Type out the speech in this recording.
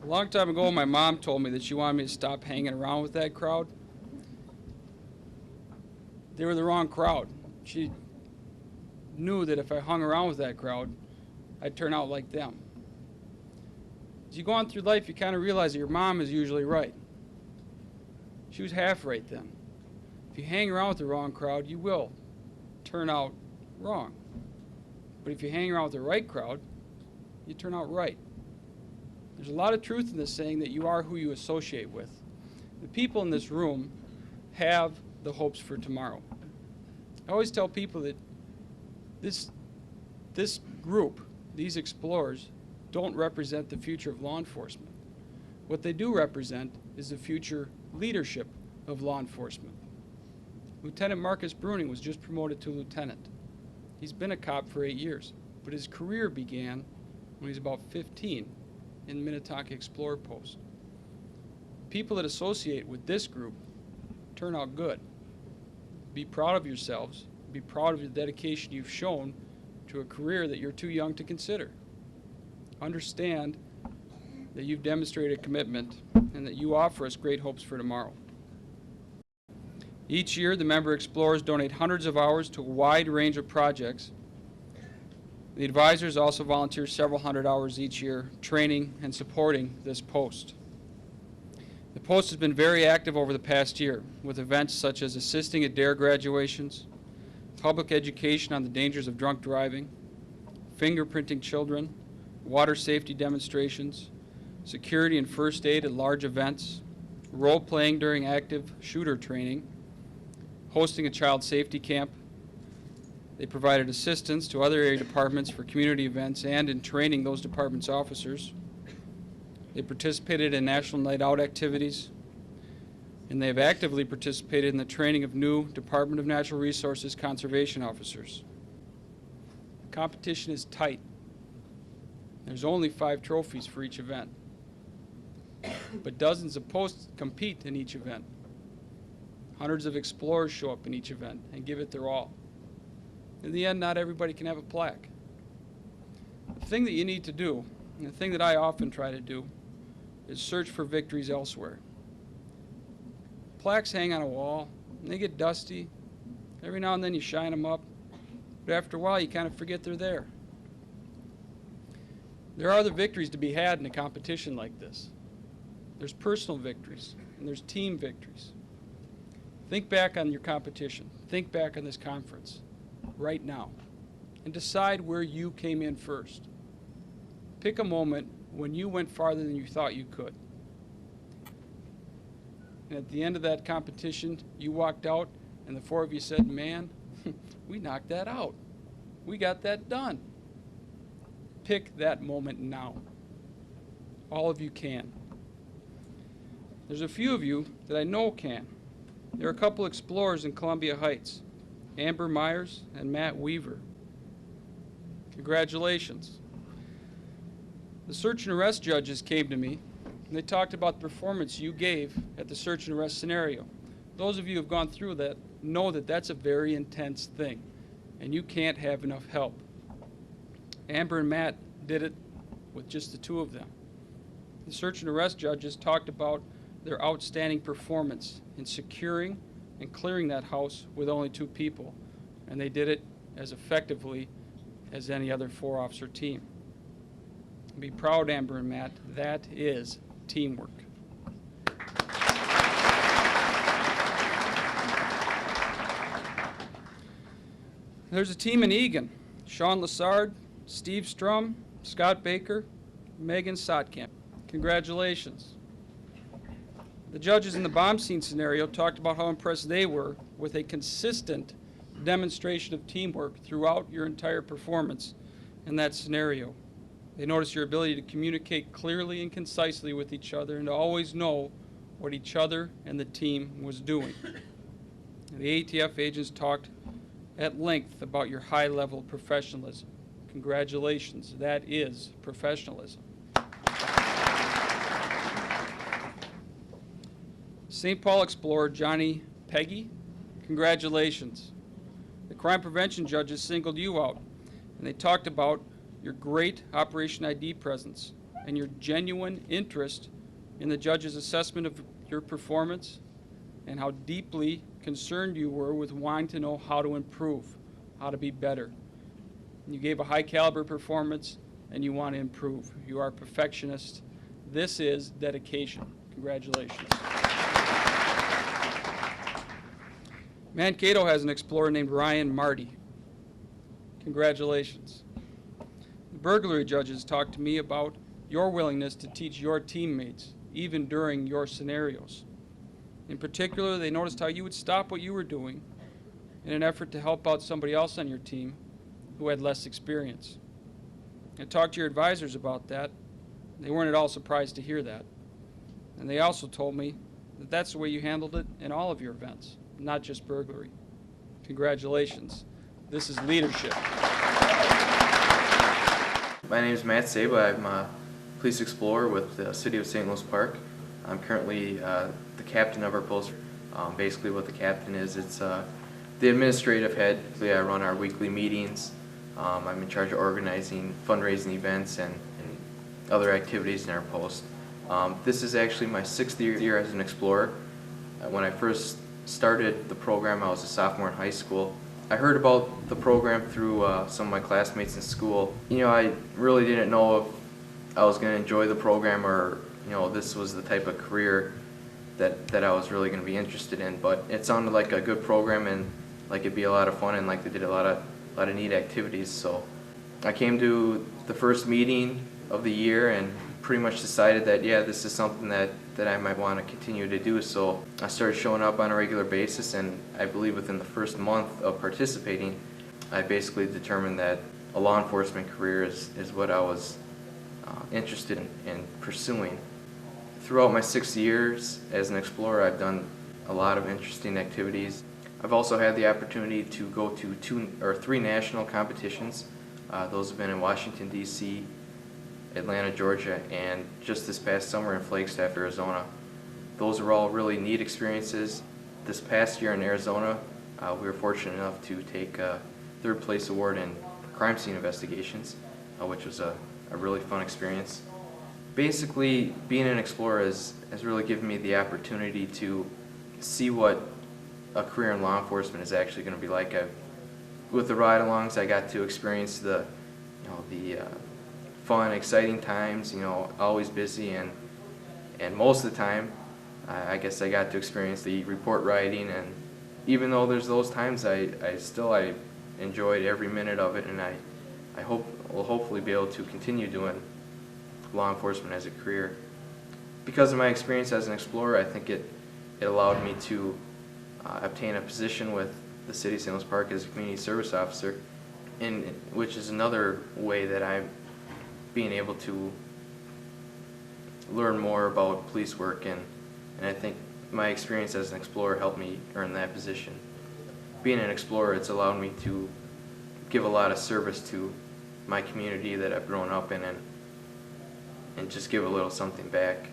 A long time ago, my mom told me that she wanted me to stop hanging around with that crowd. They were the wrong crowd. She knew that if I hung around with that crowd, I'd turn out like them. As you go on through life, you kind of realize that your mom is usually right. She was half right then. If you hang around with the wrong crowd, you will turn out wrong. But if you hang around with the right crowd, you turn out right. There's a lot of truth in this saying that you are who you associate with. The people in this room have the hopes for tomorrow. I always tell people that this group, these explorers, don't represent the future of law enforcement. What they do represent is the future leadership of law enforcement. Lieutenant Marcus Bruning was just promoted to lieutenant. He's been a cop for 8 years, but his career began when he was about 15 in the Minnetonka Explorer Post. People that associate with this group turn out good. Be proud of yourselves. Be proud of the dedication you've shown to a career that you're too young to consider. Understand that you've demonstrated commitment and that you offer us great hopes for tomorrow. Each year, the member explorers donate hundreds of hours to a wide range of projects. The advisors also volunteer several hundred hours each year training and supporting this post. The post has been very active over the past year with events such as assisting at DARE graduations, public education on the dangers of drunk driving, fingerprinting children, water safety demonstrations, security and first aid at large events, role-playing during active shooter training, hosting a child safety camp. They provided assistance to other area departments for community events and in training those departments' officers. They participated in National Night Out activities, and they have actively participated in the training of new Department of Natural Resources conservation officers. The competition is tight. There's only 5 trophies for each event, but dozens of posts compete in each event. Hundreds of explorers show up in each event and give it their all. In the end, not everybody can have a plaque. The thing that you need to do, and the thing that I often try to do, is search for victories elsewhere. Plaques hang on a wall, and they get dusty. Every now and then you shine them up, but after a while you kind of forget they're there. There are other victories to be had in a competition like this. There's personal victories, and there's team victories. Think back on your competition. Think back on this conference right now and decide where you came in first. Pick a moment when you went farther than you thought you could. And at the end of that competition, you walked out and the 4 of you said, man, we knocked that out. We got that done. Pick that moment now. All of you can. There's a few of you that I know can. There are a couple explorers in Columbia Heights, Amber Myers and Matt Weaver. Congratulations. The search and arrest judges came to me and they talked about the performance you gave at the search and arrest scenario. Those of you who have gone through that know that that's a very intense thing and you can't have enough help. Amber and Matt did it with just the 2 of them. The search and arrest judges talked about their outstanding performance in securing and clearing that house with only 2 people, and they did it as effectively as any other 4-officer team. Be proud, Amber and Matt. That is teamwork. There's a team in Egan. Sean Lassard, Steve Strum, Scott Baker, Megan Sotkamp. Congratulations. The judges in the bomb scene scenario talked about how impressed they were with a consistent demonstration of teamwork throughout your entire performance in that scenario. They noticed your ability to communicate clearly and concisely with each other and to always know what each other and the team was doing. The ATF agents talked at length about your high level of professionalism. Congratulations, that is professionalism. St. Paul Explorer Johnny Peggy, congratulations. The crime prevention judges singled you out, and they talked about your great Operation ID presence and your genuine interest in the judge's assessment of your performance and how deeply concerned you were with wanting to know how to improve, how to be better. You gave a high caliber performance and you want to improve. You are a perfectionist. This is dedication. Congratulations. Mankato has an explorer named Ryan Marty. Congratulations. The burglary judges talked to me about your willingness to teach your teammates, even during your scenarios. In particular, they noticed how you would stop what you were doing in an effort to help out somebody else on your team who had less experience. I talked to your advisors about that. They weren't at all surprised to hear that. And they also told me that that's the way you handled it in all of your events, not just burglary. Congratulations. This is leadership. My name is Matt Saba. I'm a police explorer with the City of St. Louis Park. I'm currently the captain of our post. Basically what the captain is, it's the administrative head. I run our weekly meetings. I'm in charge of organizing fundraising events and other activities in our post. This is actually my 6th year as an explorer. When I first started the program, I was a sophomore in high school. I heard about the program through some of my classmates in school. You know, I really didn't know if I was going to enjoy the program or, you know, this was the type of career that I was really going to be interested in. But it sounded like a good program and like it'd be a lot of fun and like they did a lot of neat activities. So I came to the first meeting of the year and pretty much decided that, yeah, this is something that I might want to continue to do. So I started showing up on a regular basis, and I believe within the first month of participating, I basically determined that a law enforcement career is what I was interested in pursuing. Throughout my 6 years as an explorer, I've done a lot of interesting activities. I've also had the opportunity to go to 2 or 3 national competitions. Those have been in Washington, D.C., Atlanta, Georgia, and just this past summer in Flagstaff, Arizona. Those are all really neat experiences. This past year in Arizona, we were fortunate enough to take a 3rd place award in crime scene investigations, which was a really fun experience. Basically, being an explorer has really given me the opportunity to see what a career in law enforcement is actually going to be like. With the ride-alongs, I got to experience the fun, exciting times, you know, always busy, and most of the time, I guess I got to experience the report writing, and even though there's those times, I enjoyed every minute of it, and I will hopefully be able to continue doing law enforcement as a career. Because of my experience as an explorer, I think it allowed me to obtain a position with the City of St. Louis Park as a community service officer, which is another way that I'm being able to learn more about police work, and I think my experience as an explorer helped me earn that position. Being an explorer, it's allowed me to give a lot of service to my community that I've grown up in and just give a little something back.